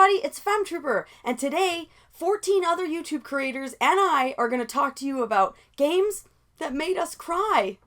everybody, it's Femtrooper, and today, 14 other YouTube creators and I are going to talk to you about games that made us cry.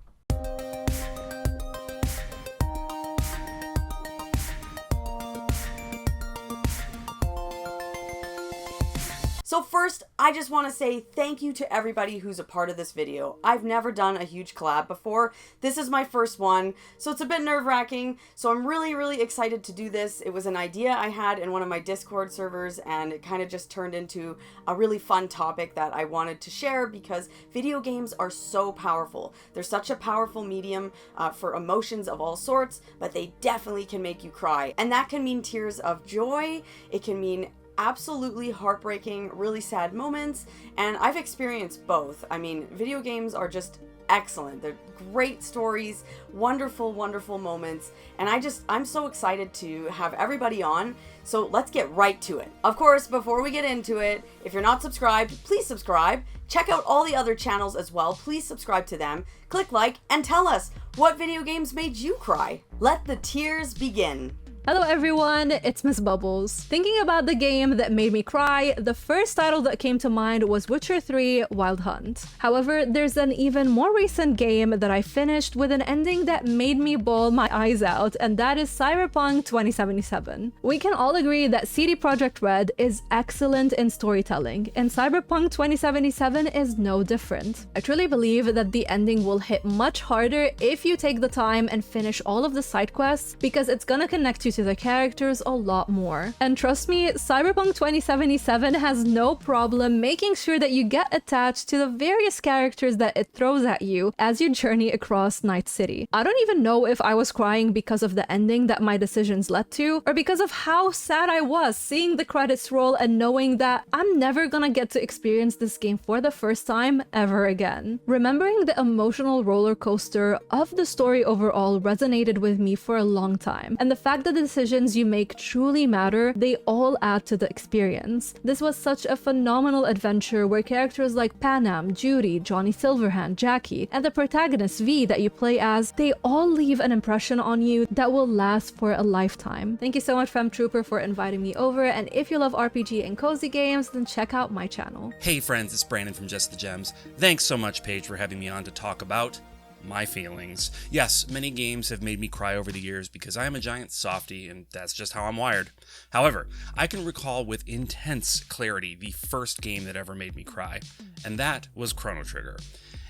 So first, I just want to say thank you to everybody who's a part of this video. I've never done a huge collab before. This is my first one, so it's a bit nerve-wracking. So I'm really excited to do this. It was an idea I had in one of my Discord servers, and it kind of just turned into a really fun topic that I wanted to share because video games are so powerful. They're such a powerful medium for emotions of all sorts, but they definitely can make you cry. And that can mean tears of joy. It can mean absolutely heartbreaking, really sad moments, and I've experienced both. I mean, video games are just excellent. They're great stories, wonderful moments, and I'm so excited to have everybody on, so let's get right to it. Of course, before we get into it, if you're not subscribed, please subscribe. Check out all the other channels as well. Please subscribe to them, click like, and tell us what video games made you cry. Let the tears begin. Hello everyone, it's MissBubbles. Thinking about the game that made me cry, the first title that came to mind was Witcher 3 Wild Hunt. However, there's an even more recent game that I finished with an ending that made me bawl my eyes out, and that is Cyberpunk 2077. We can all agree that CD Projekt Red is excellent in storytelling, and Cyberpunk 2077 is no different. I truly believe that the ending will hit much harder if you take the time and finish all of the side quests, because it's gonna connect you to the characters a lot more. And trust me, Cyberpunk 2077 has no problem making sure that you get attached to the various characters that it throws at you as you journey across Night City. I don't even know if I was crying because of the ending that my decisions led to, or because of how sad I was seeing the credits roll and knowing that I'm never gonna get to experience this game for the first time ever again. Remembering the emotional roller coaster of the story overall resonated with me for a long time, and the fact that the decisions you make truly matter, they all add to the experience. This was such a phenomenal adventure where characters like Panam, Judy, Johnny Silverhand, Jackie, and the protagonist V that you play as, they all leave an impression on you that will last for a lifetime. Thank you so much, Femtrooper, for inviting me over, and if you love RPG and cozy games, then check out my channel. Hey friends, it's Brandon from JustTheGems. Thanks so much, Paige, for having me on to talk about my feelings. Yes, many games have made me cry over the years because I am a giant softie and that's just how I'm wired. However, I can recall with intense clarity the first game that ever made me cry, and that was Chrono Trigger.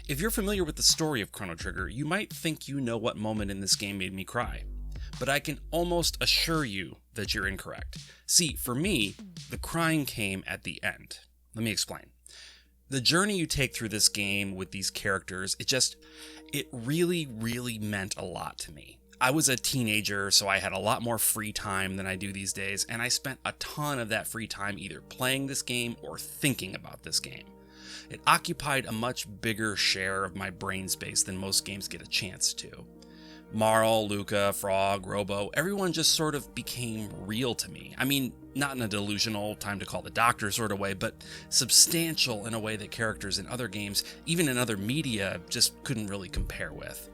If you're familiar with the story of Chrono Trigger, you might think you know what moment in this game made me cry, but I can almost assure you that you're incorrect. See, for me, the crying came at the end. Let me explain. The journey you take through this game with these characters, it really meant a lot to me. I was a teenager, so I had a lot more free time than I do these days, and I spent a ton of that free time either playing this game or thinking about this game. It occupied a much bigger share of my brain space than most games get a chance to. Marl, Luca, Frog, Robo, everyone just sort of became real to me. I mean, not in a delusional, time to call the doctor sort of way, but substantial in a way that characters in other games, even in other media, just couldn't really compare with.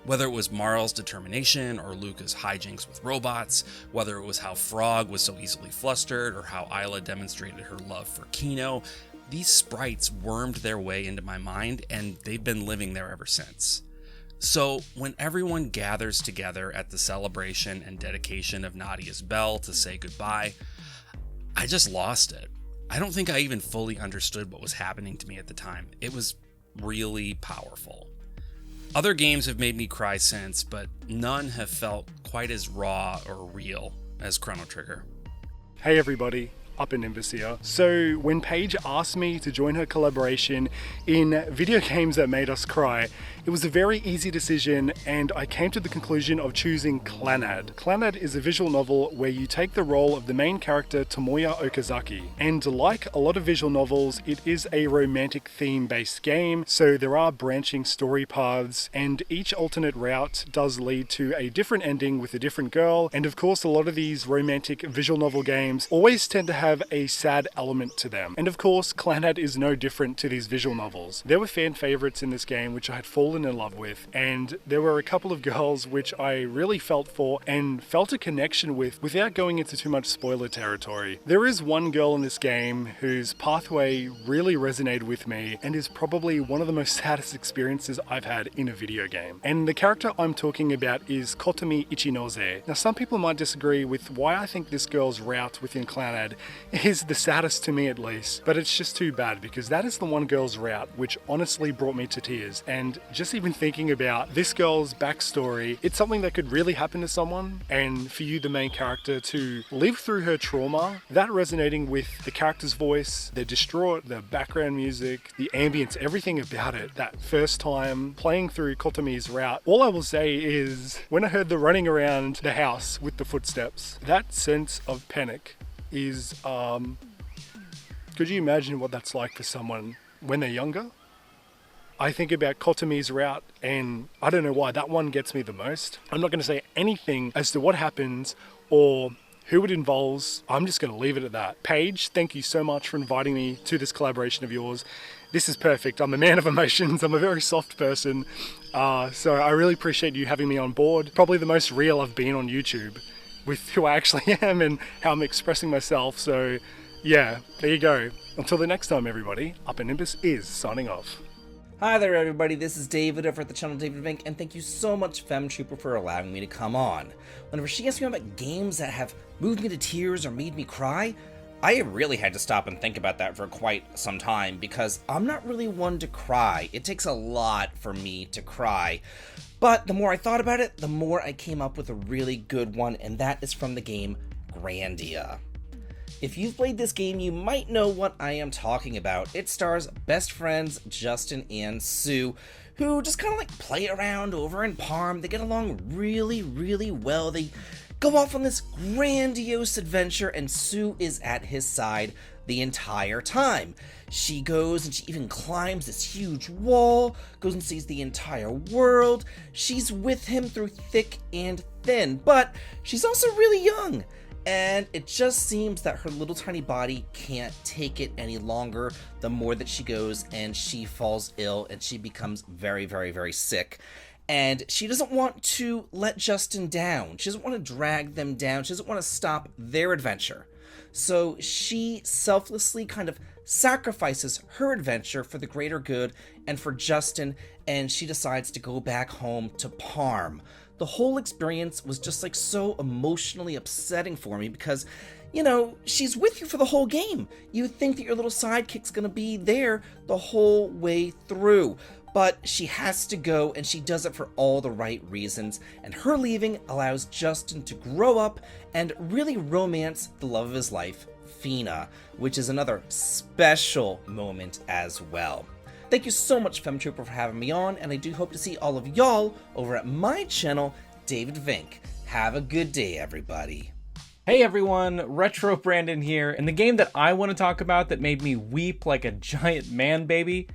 Whether it was Marl's determination or Luca's hijinks with robots, whether it was how Frog was so easily flustered or how Isla demonstrated her love for Kino, these sprites wormed their way into my mind and they've been living there ever since. So, when everyone gathers together at the celebration and dedication of Nadia's bell to say goodbye, I just lost it. I don't think I even fully understood what was happening to me at the time. It was really powerful. Other games have made me cry since, but none have felt quite as raw or real as Chrono Trigger. Hey everybody, uppernimbus here. So when Paige asked me to join her collaboration in video games that made us cry, it was a very easy decision and I came to the conclusion of choosing Clannad. Clannad is a visual novel where you take the role of the main character Tomoya Okazaki, and like a lot of visual novels, it is a romantic theme based game, so there are branching story paths and each alternate route does lead to a different ending with a different girl, and of course a lot of these romantic visual novel games always tend to have a sad element to them. And of course, Clannad is no different to these visual novels. There were fan favorites in this game which I had fallen in love with, and there were a couple of girls which I really felt for and felt a connection with without going into too much spoiler territory. There is one girl in this game whose pathway really resonated with me and is probably one of the most saddest experiences I've had in a video game. And the character I'm talking about is Kotomi Ichinose. Now, some people might disagree with why I think this girl's route within Clannad is the saddest to me at least, but it's just too bad because that is the one girl's route which honestly brought me to tears. And just even thinking about this girl's backstory, it's something that could really happen to someone, and for you, the main character, to live through her trauma, that resonating with the character's voice, the distraught, the background music, the ambience, everything about it, that first time playing through Kotomi's route, all I will say is when I heard the running around the house with the footsteps, that sense of panic is, could you imagine what that's like for someone when they're younger? I think about Kotomi's route, and I don't know why that one gets me the most. I'm not going to say anything as to what happens or who it involves. I'm just going to leave it at that. Paige, thank you so much for inviting me to this collaboration of yours. This is perfect. I'm a man of emotions. I'm a very soft person. So I really appreciate you having me on board. Probably the most real I've been on YouTube with who I actually am and how I'm expressing myself. So yeah, there you go. Until the next time, everybody, uppernimbus is signing off. Hi there everybody, this is David over at the channel Davidvinc, and thank you so much Femtrooper for allowing me to come on. Whenever she asked me about games that have moved me to tears or made me cry, I really had to stop and think about that for quite some time, because I'm not really one to cry. It takes a lot for me to cry. But the more I thought about it, the more I came up with a really good one, and that is from the game Grandia. If you've played this game, you might know what I am talking about. It stars best friends Justin and Sue, who just kind of like play around over in Parm. They get along really, really well. They go off on this grandiose adventure, and Sue is at his side the entire time. She goes and she even climbs this huge wall, goes and sees the entire world. She's with him through thick and thin, but she's also really young. And it just seems that her little tiny body can't take it any longer the more that she goes, and she falls ill and she becomes very, very, very sick. And she doesn't want to let Justin down. She doesn't want to drag them down. She doesn't want to stop their adventure. So she selflessly kind of sacrifices her adventure for the greater good and for Justin, and she decides to go back home to Parm. The whole experience was just like so emotionally upsetting for me because, you know, she's with you for the whole game. You think that your little sidekick's gonna be there the whole way through, but she has to go, and she does it for all the right reasons, and her leaving allows Justin to grow up and really romance the love of his life, Fina, which is another special moment as well. Thank you so much, Femtrooper, for having me on, and I do hope to see all of y'all over at my channel, Davidvinc. Have a good day, everybody. Hey everyone, retrobrandon here, and the game that I want to talk about that made me weep like a giant man baby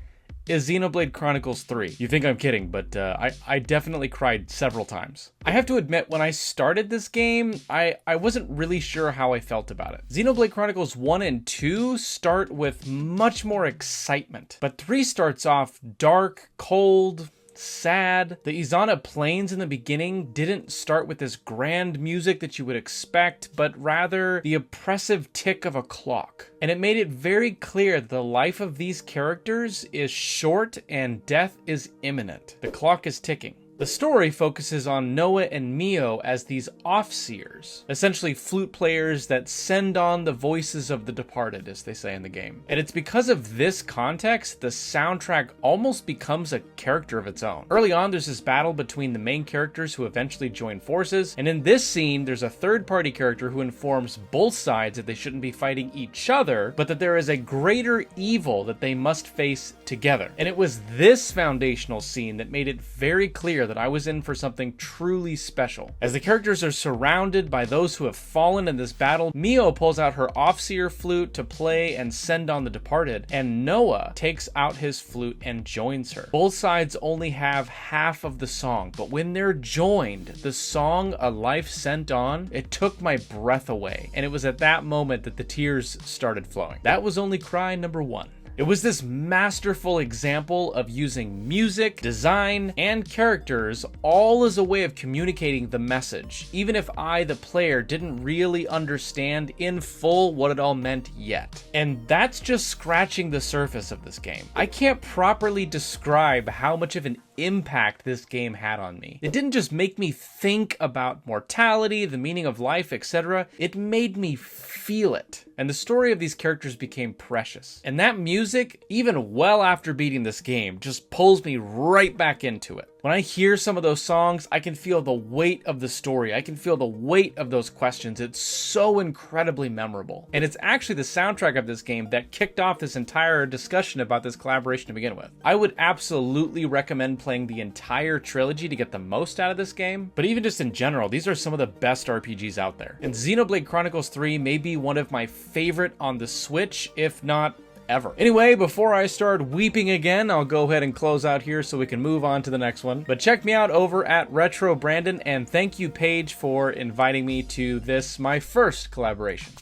is Xenoblade Chronicles 3. You think I'm kidding, but I definitely cried several times. I have to admit, when I started this game, I wasn't really sure how I felt about it. Xenoblade Chronicles 1 and 2 start with much more excitement, but 3 starts off dark, cold, sad. The Izana Plains in the beginning didn't start with this grand music that you would expect, but rather the oppressive tick of a clock. And it made it very clear that the life of these characters is short and death is imminent. The clock is ticking. The story focuses on Noah and Mio as these off-seers, essentially flute players that send on the voices of the departed, as they say in the game. And it's because of this context, the soundtrack almost becomes a character of its own. Early on, there's this battle between the main characters who eventually join forces, and in this scene, there's a third-party character who informs both sides that they shouldn't be fighting each other, but that there is a greater evil that they must face together. And it was this foundational scene that made it very clear that I was in for something truly special. As the characters are surrounded by those who have fallen in this battle, Mio pulls out her off-seer flute to play and send on the departed, and Noah takes out his flute and joins her. Both sides only have half of the song, but when they're joined, the song A Life Sent On, it took my breath away, and it was at that moment that the tears started flowing. That was only cry number 1. It was this masterful example of using music, design, and characters all as a way of communicating the message, even if I, the player, didn't really understand in full what it all meant yet. And that's just scratching the surface of this game. I can't properly describe how much of an impact this game had on me. It didn't just make me think about mortality, the meaning of life, etc. It made me feel it. And the story of these characters became precious. And that music, even well after beating this game, just pulls me right back into it. When I hear some of those songs, I can feel the weight of the story. I can feel the weight of those questions. It's so incredibly memorable. And it's actually the soundtrack of this game that kicked off this entire discussion about this collaboration to begin with. I would absolutely recommend playing the entire trilogy to get the most out of this game. But even just in general, these are some of the best RPGs out there. And Xenoblade Chronicles 3 may be one of my favorite on the Switch, if not ever. Anyway, before I start weeping again, I'll go ahead and close out here so we can move on to the next one. But check me out over at retrobrandon, and thank you, Paige, for inviting me to this, my first collaboration.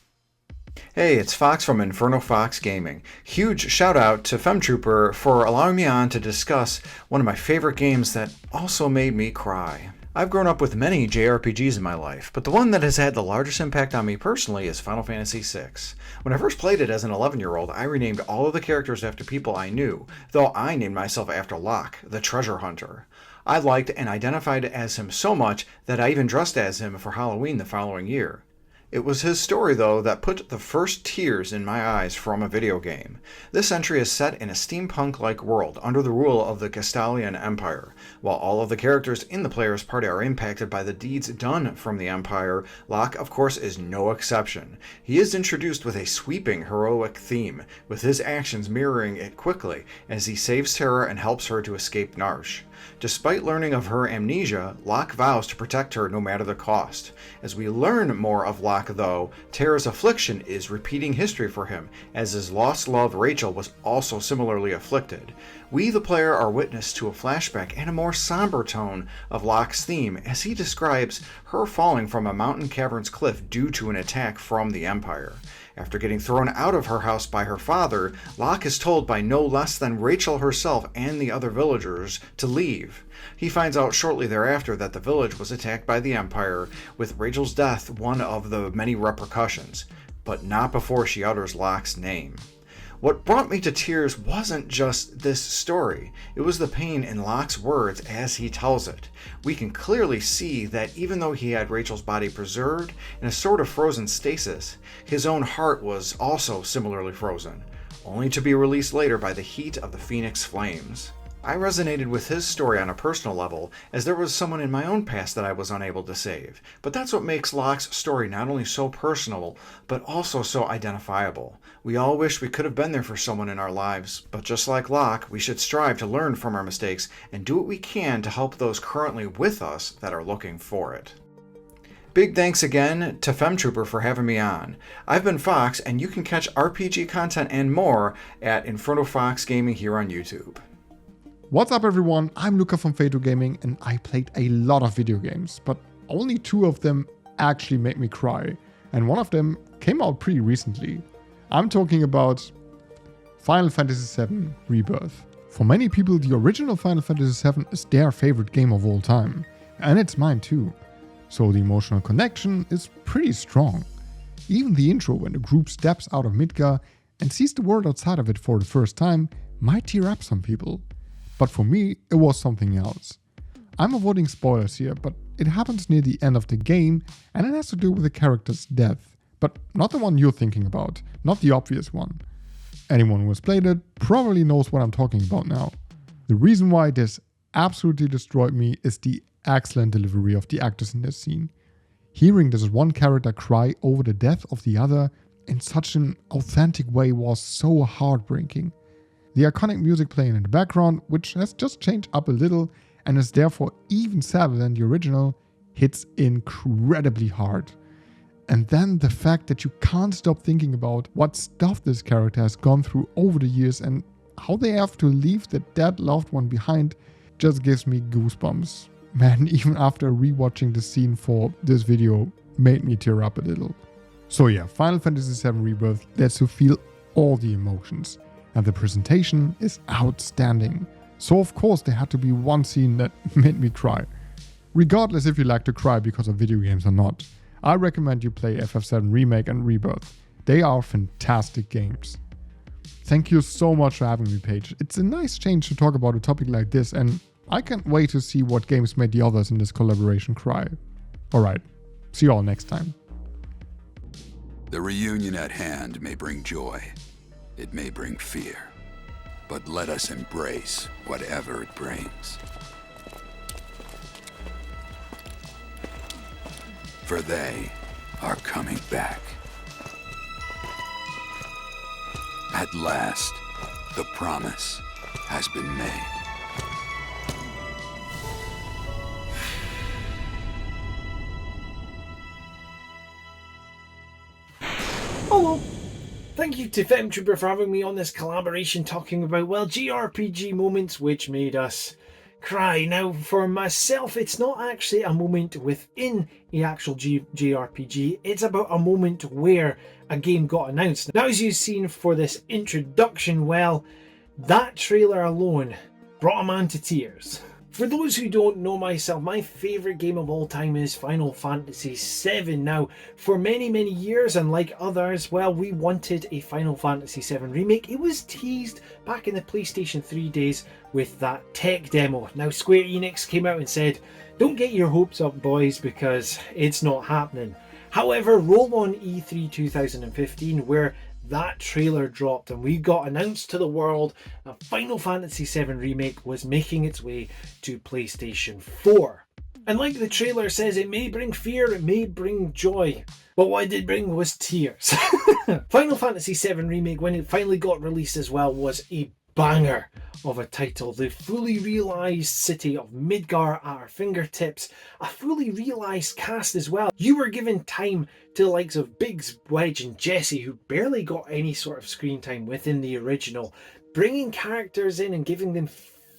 Hey, it's Fox from Inferno Fox Gaming. Huge shout out to Femtrooper for allowing me on to discuss one of my favorite games that also made me cry. I've grown up with many JRPGs in my life, but the one that has had the largest impact on me personally is Final Fantasy VI. When I first played it as an 11-year-old, I renamed all of the characters after people I knew, though I named myself after Locke, the treasure hunter. I liked and identified as him so much that I even dressed as him for Halloween the following year. It was his story, though, that put the first tears in my eyes from a video game. This entry is set in a steampunk-like world under the rule of the Castalian Empire. While all of the characters in the player's party are impacted by the deeds done from the Empire, Locke, of course, is no exception. He is introduced with a sweeping heroic theme, with his actions mirroring it quickly as he saves Terra and helps her to escape Narsh. Despite learning of her amnesia, Locke vows to protect her no matter the cost. As we learn more of Locke, though, Terra's affliction is repeating history for him, as his lost love Rachel was also similarly afflicted. We, the player, are witness to a flashback and a more somber tone of Locke's theme as he describes her falling from a mountain cavern's cliff due to an attack from the Empire. After getting thrown out of her house by her father, Locke is told by no less than Rachel herself and the other villagers to leave. He finds out shortly thereafter that the village was attacked by the Empire, with Rachel's death one of the many repercussions, but not before she utters Locke's name. What brought me to tears wasn't just this story, it was the pain in Locke's words as he tells it. We can clearly see that even though he had Rachel's body preserved in a sort of frozen stasis, his own heart was also similarly frozen, only to be released later by the heat of the Phoenix flames. I resonated with his story on a personal level, as there was someone in my own past that I was unable to save. But that's what makes Locke's story not only so personal, but also so identifiable. We all wish we could have been there for someone in our lives, but just like Locke, we should strive to learn from our mistakes and do what we can to help those currently with us that are looking for it. Big thanks again to Femtrooper for having me on. I've been Fox, and you can catch RPG content and more at Inferno Fox Gaming here on YouTube. What's up everyone, I'm Luca from feiitogaming, and I played a lot of video games, but only 2 of them actually made me cry, and one of them came out pretty recently. I'm talking about Final Fantasy VII Rebirth. For many people, the original Final Fantasy VII is their favorite game of all time, and it's mine too. So the emotional connection is pretty strong. Even the intro, when the group steps out of Midgar and sees the world outside of it for the first time, might tear up some people. But for me, it was something else. I'm avoiding spoilers here, but it happens near the end of the game, and it has to do with the character's death. But not the one you're thinking about, not the obvious one. Anyone who has played it probably knows what I'm talking about now. The reason why this absolutely destroyed me is the excellent delivery of the actors in this scene. Hearing this one character cry over the death of the other in such an authentic way was so heartbreaking. The iconic music playing in the background, which has just changed up a little, and is therefore even sadder than the original, hits incredibly hard. And then the fact that you can't stop thinking about what stuff this character has gone through over the years and how they have to leave the dead loved one behind just gives me goosebumps. Man, even after rewatching the scene for this video made me tear up a little. So yeah, Final Fantasy VII Rebirth lets you feel all the emotions, and the presentation is outstanding. So of course there had to be one scene that made me cry. Regardless if you like to cry because of video games or not, I recommend you play FF7 Remake and Rebirth. They are fantastic games. Thank you so much for having me, Paige. It's a nice change to talk about a topic like this, and I can't wait to see what games made the others in this collaboration cry. Alright, see you all next time. The reunion at hand may bring joy. It may bring fear. But let us embrace whatever it brings. For they are coming back. At last, the promise has been made. Hello. Thank you to Femtrooper for having me on this collaboration talking about, well, JRPG moments which made us cry. Now, for myself, it's not actually a moment within the actual JRPG. It's about a moment where a game got announced. Now, as you've seen for this introduction, well, that trailer alone brought a man to tears. For those who don't know myself, my favourite game of all time is Final Fantasy VII. Now, for many, many years, and like others, well, we wanted a Final Fantasy VII remake. It was teased back in the PlayStation 3 days with that tech demo. Now, Square Enix came out and said, don't get your hopes up, boys, because it's not happening. However, roll on E3 2015, where that trailer dropped and we got announced to the world that Final Fantasy VII Remake was making its way to PlayStation 4. And like the trailer says, it may bring fear, it may bring joy, but what it did bring was tears. Final Fantasy VII Remake, when it finally got released as well, was a banger of a title. The fully realised city of Midgar at our fingertips, a fully realised cast as well. You were given time to the likes of Biggs, Wedge and Jesse, who barely got any sort of screen time within the original, bringing characters in and giving them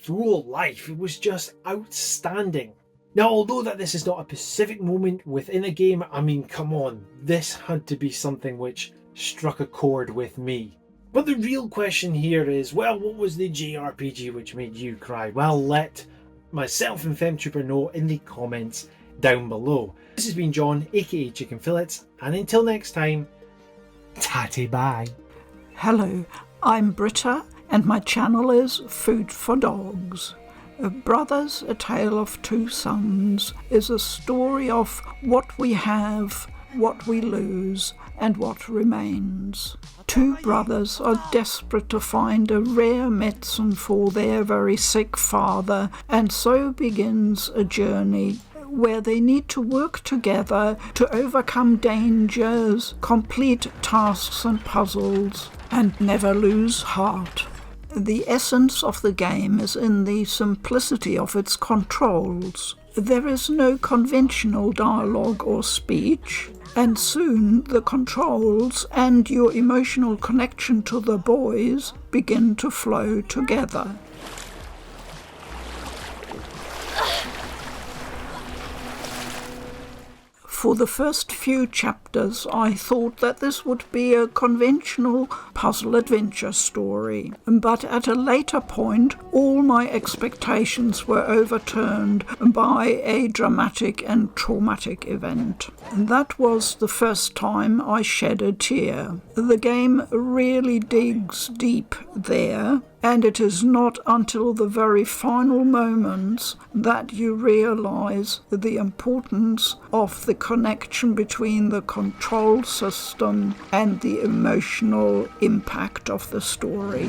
full life. It was just outstanding. Now, although that this is not a specific moment within a game, I mean, come on, this had to be something which struck a chord with me. But the real question here is, well, what was the JRPG which made you cry? Well, let myself and Femtrooper know in the comments down below. This has been John, aka Chickenfillets, and until next time, tatty bye. Hello, I'm Britta, and my channel is Food for Dogs. Brothers, A Tale of Two Sons is a story of what we have, what we lose, and what remains. Two brothers are desperate to find a rare medicine for their very sick father, and so begins a journey where they need to work together to overcome dangers, complete tasks and puzzles, and never lose heart. The essence of the game is in the simplicity of its controls. There is no conventional dialogue or speech, and soon the controls and your emotional connection to the boys begin to flow together. For the first few chapters, I thought that this would be a conventional puzzle adventure story, but at a later point, all my expectations were overturned by a dramatic and traumatic event. That was the first time I shed a tear. The game really digs deep there, and it is not until the very final moments that you realise the importance of the connection between the control system and the emotional impact of the story.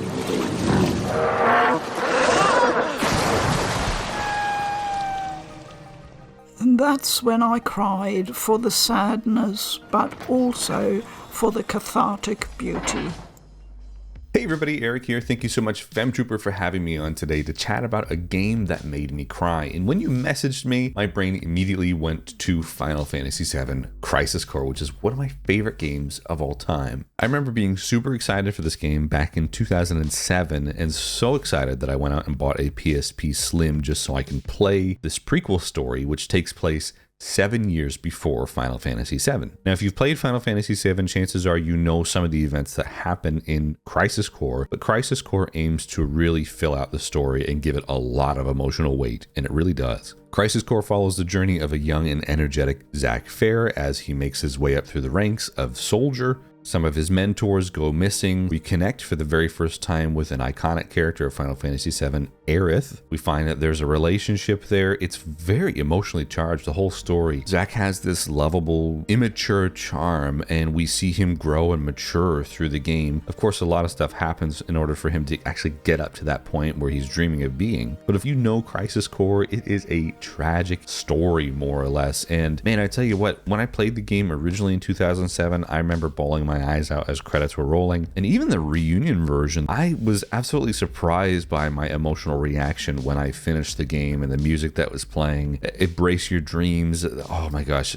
And that's when I cried for the sadness, but also for the cathartic beauty. Hey everybody, Eric here. Thank you so much, Femtrooper, for having me on today to chat about a game that made me cry. And when you messaged me, my brain immediately went to Final Fantasy VII Crisis Core, which is one of my favorite games of all time. I remember being super excited for this game back in 2007, and so excited that I went out and bought a PSP Slim just so I can play this prequel story, which takes place 7 years before Final Fantasy VII. Now, if you've played Final Fantasy VII, chances are you know some of the events that happen in Crisis Core, but Crisis Core aims to really fill out the story and give it a lot of emotional weight, and it really does. Crisis Core follows the journey of a young and energetic Zack Fair as he makes his way up through the ranks of soldier. Some of his mentors go missing. We connect for the very first time with an iconic character of Final Fantasy VII, Aerith. We find that there's a relationship there. It's very emotionally charged, the whole story. Zack has this lovable, immature charm, and we see him grow and mature through the game. Of course, a lot of stuff happens in order for him to actually get up to that point where he's dreaming of being. But if you know Crisis Core, it is a tragic story, more or less. And man, I tell you what, when I played the game originally in 2007, I remember bawling my eyes out as credits were rolling. And even the reunion version, I was absolutely surprised by my emotional reaction when I finished the game and the music that was playing. Embrace Your Dreams. Oh my gosh,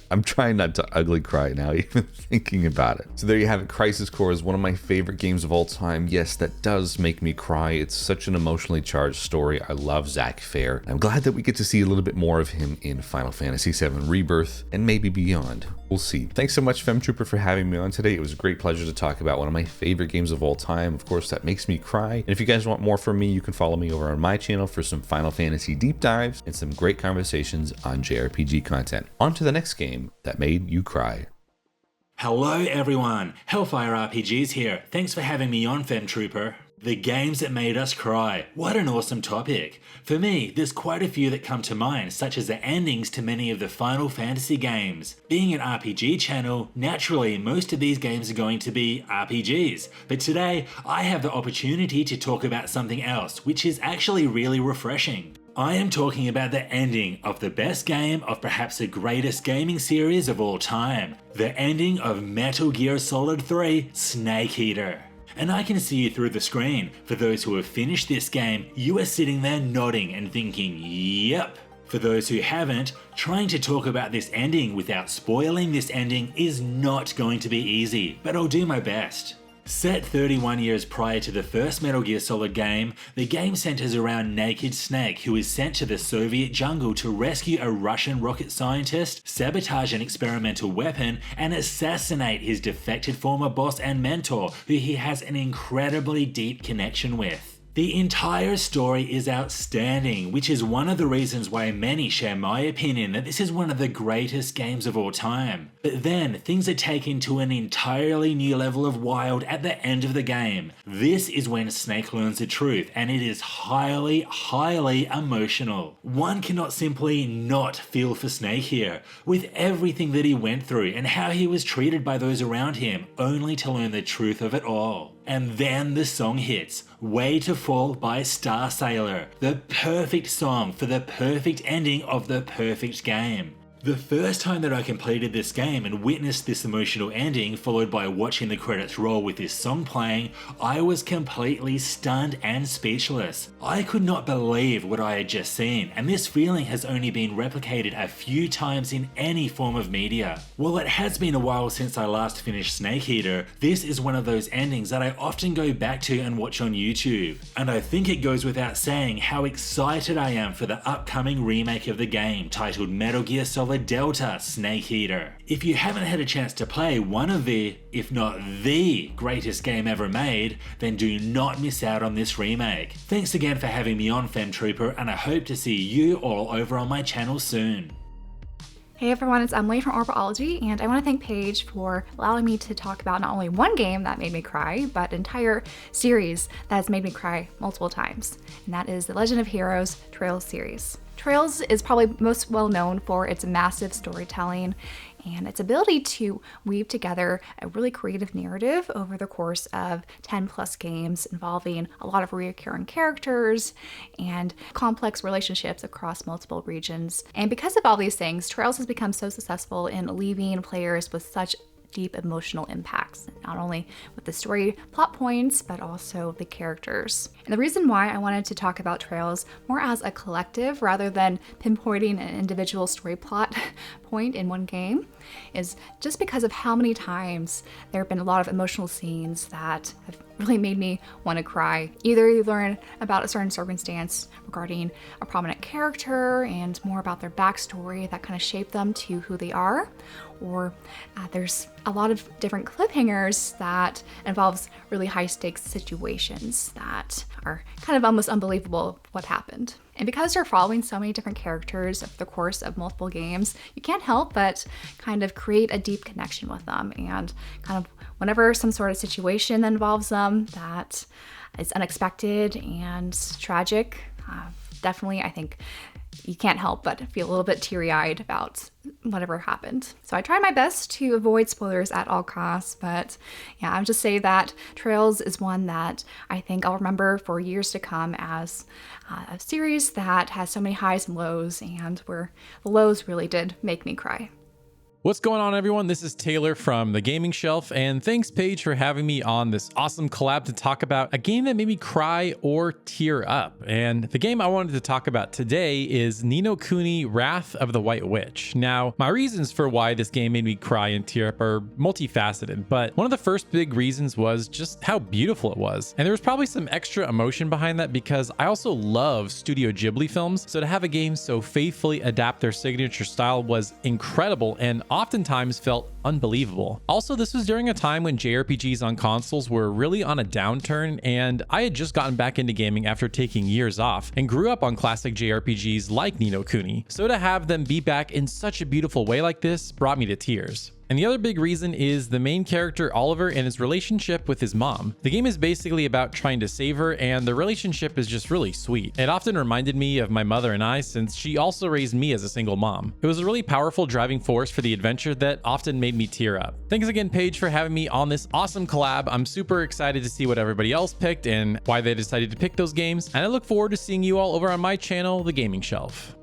I'm trying not to ugly cry now even thinking about it. So there you have it. Crisis Core is one of my favorite games of all time. Yes, that does make me cry. It's such an emotionally charged story. I love Zack Fair. I'm glad that we get to see a little bit more of him in Final Fantasy VII Rebirth and maybe beyond. We'll see. Thanks so much, Femtrooper, for having me on today. It was a great pleasure to talk about one of my favorite games of all time. Of course, that makes me cry. And if you guys want more from me, you can follow me over on my channel for some Final Fantasy deep dives and some great conversations on JRPG content. On to the next game that made you cry. Hello everyone, HellFireRPGs here. Thanks for having me on, Femtrooper. The games that made us cry. What an awesome topic. For me, there's quite a few that come to mind, such as the endings to many of the Final Fantasy games. Being an RPG channel, naturally most of these games are going to be RPGs. But today, I have the opportunity to talk about something else, which is actually really refreshing. I am talking about the ending of the best game of perhaps the greatest gaming series of all time. The ending of Metal Gear Solid 3 Snake Eater. And I can see you through the screen. For those who have finished this game, you are sitting there nodding and thinking, yep. For those who haven't, trying to talk about this ending without spoiling this ending is not going to be easy, but I'll do my best. Set 31 years prior to the first Metal Gear Solid game, the game centers around Naked Snake, who is sent to the Soviet jungle to rescue a Russian rocket scientist, sabotage an experimental weapon, and assassinate his defected former boss and mentor, who he has an incredibly deep connection with. The entire story is outstanding, which is one of the reasons why many share my opinion that this is one of the greatest games of all time. But then, things are taken to an entirely new level of wild at the end of the game. This is when Snake learns the truth, and it is highly, highly emotional. One cannot simply not feel for Snake here, with everything that he went through and how he was treated by those around him, only to learn the truth of it all. And then the song hits, Way to Fall by Star Sailor, the perfect song for the perfect ending of the perfect game. The first time that I completed this game and witnessed this emotional ending, followed by watching the credits roll with this song playing, I was completely stunned and speechless. I could not believe what I had just seen, and this feeling has only been replicated a few times in any form of media. While it has been a while since I last finished Snake Eater, this is one of those endings that I often go back to and watch on YouTube. And I think it goes without saying how excited I am for the upcoming remake of the game, titled Metal Gear Solid Delta Snake Eater. If you haven't had a chance to play one of the, if not the greatest game ever made, then do not miss out on this remake. Thanks again for having me on, Femtrooper, and I hope to see you all over on my channel soon. Hey everyone, it's Emily from Orbalology, and I want to thank Paige for allowing me to talk about not only one game that made me cry, but an entire series that has made me cry multiple times, and that is the Legend of Heroes Trails series. Trails is probably most well known for its massive storytelling and its ability to weave together a really creative narrative over the course of 10 plus games involving a lot of recurring characters and complex relationships across multiple regions. And because of all these things, Trails has become so successful in leaving players with such deep emotional impacts, not only with the story plot points, but also the characters. And the reason why I wanted to talk about Trails more as a collective rather than pinpointing an individual story plot point in one game is just because of how many times there have been a lot of emotional scenes that have really made me want to cry. Either you learn about a certain circumstance regarding a prominent character and more about their backstory that kind of shape them to who they are, or there's a lot of different cliffhangers that involves really high stakes situations that are kind of almost unbelievable what happened. And because you're following so many different characters over the course of multiple games, you can't help but kind of create a deep connection with them, and kind of whenever some sort of situation involves them that is unexpected and tragic, definitely I think you can't help but feel a little bit teary-eyed about whatever happened. So I tried my best to avoid spoilers at all costs, but yeah, I'll just say that Trails is one that I think I'll remember for years to come as a series that has so many highs and lows, and where the lows really did make me cry. What's going on, everyone? This is Taylor from TheGamingShelf, and thanks, Paige, for having me on this awesome collab to talk about a game that made me cry or tear up. And the game I wanted to talk about today is Ni no Kuni: Wrath of the White Witch. Now, my reasons for why this game made me cry and tear up are multifaceted, but one of the first big reasons was just how beautiful it was. And there was probably some extra emotion behind that because I also love Studio Ghibli films, so to have a game so faithfully adapt their signature style was incredible and oftentimes felt unbelievable. Also, this was during a time when JRPGs on consoles were really on a downturn, and I had just gotten back into gaming after taking years off and grew up on classic JRPGs like Ni no Kuni. So to have them be back in such a beautiful way like this brought me to tears. And the other big reason is the main character Oliver and his relationship with his mom. The game is basically about trying to save her, and the relationship is just really sweet. It often reminded me of my mother and I, since she also raised me as a single mom. It was a really powerful driving force for the adventure that often made me tear up. Thanks again, Paige, for having me on this awesome collab. I'm super excited to see what everybody else picked and why they decided to pick those games, and I look forward to seeing you all over on my channel, The Gaming Shelf.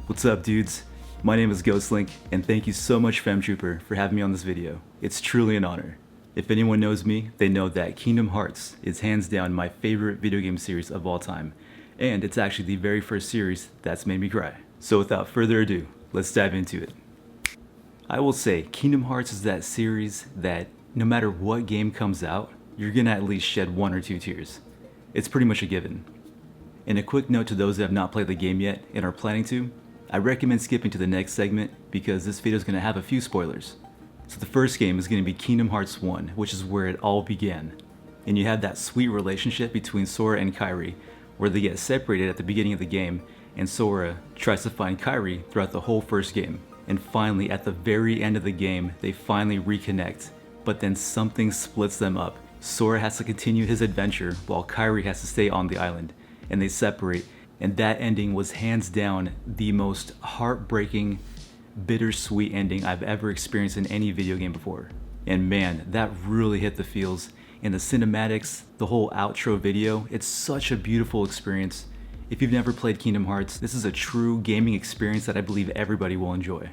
What's up, dudes? My name is Ghostlink, and thank you so much, Femtrooper, for having me on this video. It's truly an honor. If anyone knows me, they know that Kingdom Hearts is hands down my favorite video game series of all time, and it's actually the very first series that's made me cry. So without further ado, let's dive into it. I will say, Kingdom Hearts is that series that no matter what game comes out, you're gonna at least shed 1 or 2 tears. It's pretty much a given. And a quick note to those that have not played the game yet and are planning to, I recommend skipping to the next segment because this video is going to have a few spoilers. So the first game is going to be Kingdom Hearts 1, which is where it all began. And you have that sweet relationship between Sora and Kairi, where they get separated at the beginning of the game, and Sora tries to find Kairi throughout the whole first game. And finally, at the very end of the game, they finally reconnect, but then something splits them up. Sora has to continue his adventure while Kairi has to stay on the island, and they separate. And that ending was hands down the most heartbreaking, bittersweet ending I've ever experienced in any video game before. And man, that really hit the feels. And the cinematics, the whole outro video, it's such a beautiful experience. If you've never played Kingdom Hearts, this is a true gaming experience that I believe everybody will enjoy.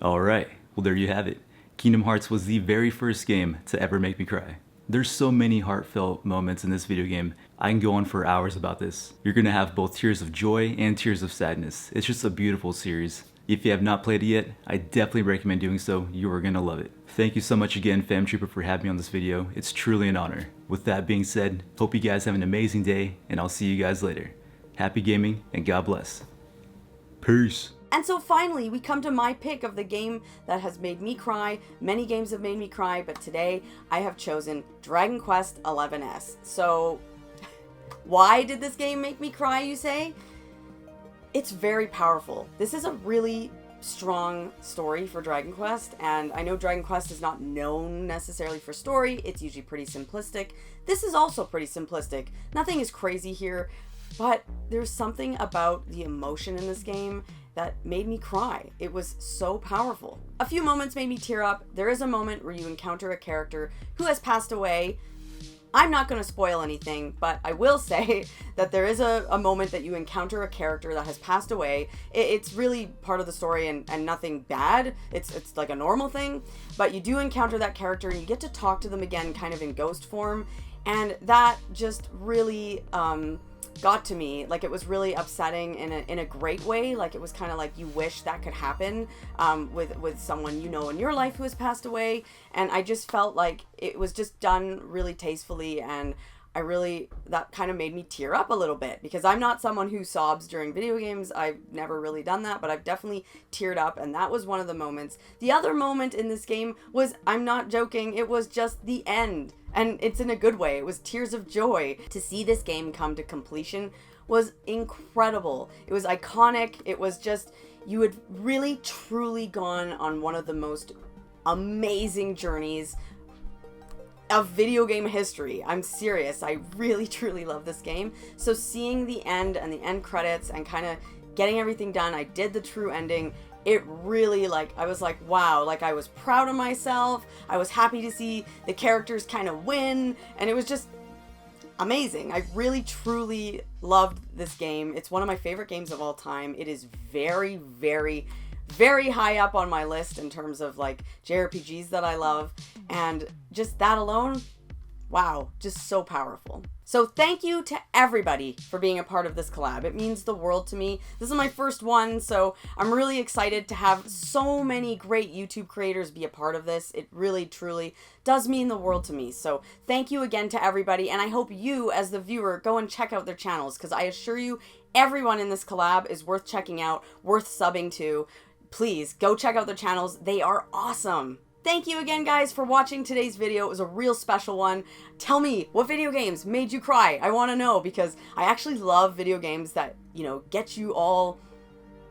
Alright, well there you have it. Kingdom Hearts was the very first game to ever make me cry. There's so many heartfelt moments in this video game. I can go on for hours about this. You're gonna have both tears of joy and tears of sadness. It's just a beautiful series. If you have not played it yet, I definitely recommend doing so. You are gonna love it. Thank you so much again, Femtrooper, for having me on this video. It's truly an honor. With that being said, hope you guys have an amazing day, and I'll see you guys later. Happy gaming, and God bless. Peace. And so finally, we come to my pick of the game that has made me cry. Many games have made me cry, but today I have chosen Dragon Quest XI's. So, why did this game make me cry, you say? It's very powerful. This is a really strong story for Dragon Quest, and I know Dragon Quest is not known necessarily for story. It's usually pretty simplistic. This is also pretty simplistic. Nothing is crazy here, but there's something about the emotion in this game that made me cry. It was so powerful. A few moments made me tear up. There is a moment where you encounter a character who has passed away, I'm not going to spoil anything, but I will say that there is a moment that you encounter a character that has passed away. It's really part of the story and nothing bad. It's like a normal thing, but you do encounter that character and you get to talk to them again kind of in ghost form, and that just really got to me. Like, it was really upsetting in a great way. Like, it was kind of like you wish that could happen with someone you know in your life who has passed away, and I just felt like it was just done really tastefully, and that kind of made me tear up a little bit, because I'm not someone who sobs during video games. I've never really done that, but I've definitely teared up, and that was one of the moments. The other moment in this game was, I'm not joking, it was just the end. And it's in a good way. It was tears of joy. To see this game come to completion was incredible. It was iconic. It was just, you had really truly gone on one of the most amazing journeys of video game history. I'm serious. I really truly love this game. So seeing the end and the end credits and kind of getting everything done, I did the true ending. It really, like, I was like, wow, like, I was proud of myself. I was happy to see the characters kind of win, and it was just amazing. I really truly loved this game. It's one of my favorite games of all time. It is very, very, very high up on my list in terms of, like, JRPGs that I love, and just that alone, wow, just so powerful. So thank you to everybody for being a part of this collab. It means the world to me. This is my first one, so I'm really excited to have so many great YouTube creators be a part of this. It really, truly does mean the world to me. So thank you again to everybody, and I hope you, as the viewer, go and check out their channels, because I assure you, everyone in this collab is worth checking out, worth subbing to. Please, go check out their channels. They are awesome. Thank you again, guys, for watching today's video. It was a real special one. Tell me, what video games made you cry? I want to know, because I actually love video games that, you know, get you all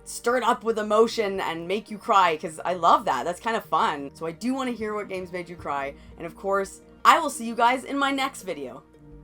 stirred up with emotion and make you cry, because I love that. That's kind of fun. So I do want to hear what games made you cry. And of course, I will see you guys in my next video.